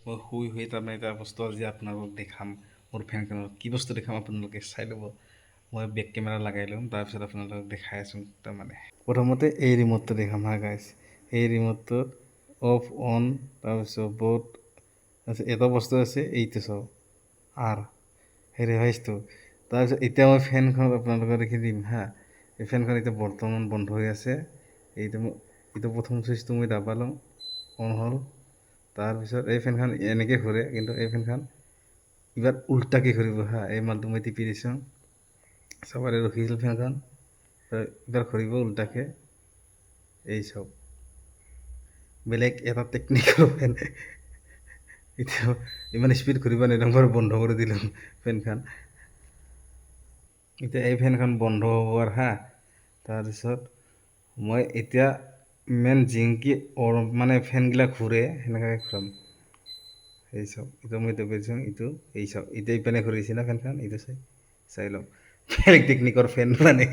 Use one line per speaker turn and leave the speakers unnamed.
মই শুই তাৰমানে এটা বস্তু আজি আপোনালোকক দেখাম। মোৰ ফেনখনত কি বস্তু দেখাম আপোনালোকে চাই ল'ব। মই বেক কেমেৰা লগাই ল'ম, তাৰপিছত আপোনালোকক দেখাই আছোঁ। তাৰমানে প্ৰথমতে এই ৰিম'টটো দেখাম হা গাইছ। এই ৰিম'টটোত অফ অন তাৰপিছত বহুত আছে, এটা বস্তু আছে, এইটো চাওক সেই ৰিভাইজটো। তাৰপিছত এতিয়া মই ফেনখন আপোনালোকক দেখি দিম হা। এই ফেনখন এতিয়া বৰ্তমান বন্ধ হৈ আছে। এইটো প্ৰথম চুইচটো মই দাবালোঁ, অন হ'ল। তাৰপিছত এই ফেনখন এনেকৈ ঘূৰে, কিন্তু এই ফেনখন এইবাৰ উল্টাকৈ ঘূৰিব হা। এই মালটো মই টিপি দিছোঁ, চবৰে ৰখিছিল ফেনখন, এইবাৰ ঘূৰিব উল্টাকৈ। এই চাওক, বেলেগ এটা টেকনিকৰ ফেন। এতিয়া ইমান স্পীড ঘূৰিব নিদিওঁ, বন্ধ কৰি দিলোঁ ফেনখন। এতিয়া এই ফেনখন বন্ধ হোৱাৰ হা। তাৰপিছত মই এতিয়া মেইন জিংকি মানে ফেনবিলাক ঘূৰে সেনেকৈ ঘূৰাম। এই চাওক, এতিয়া মই দেখিছোঁ এই চাওক, এতিয়া ইপিনে ঘূৰিছে না ফেনখন, এইটো চাই লওক। বেলেগ টেকনিকৰ ফেন মানে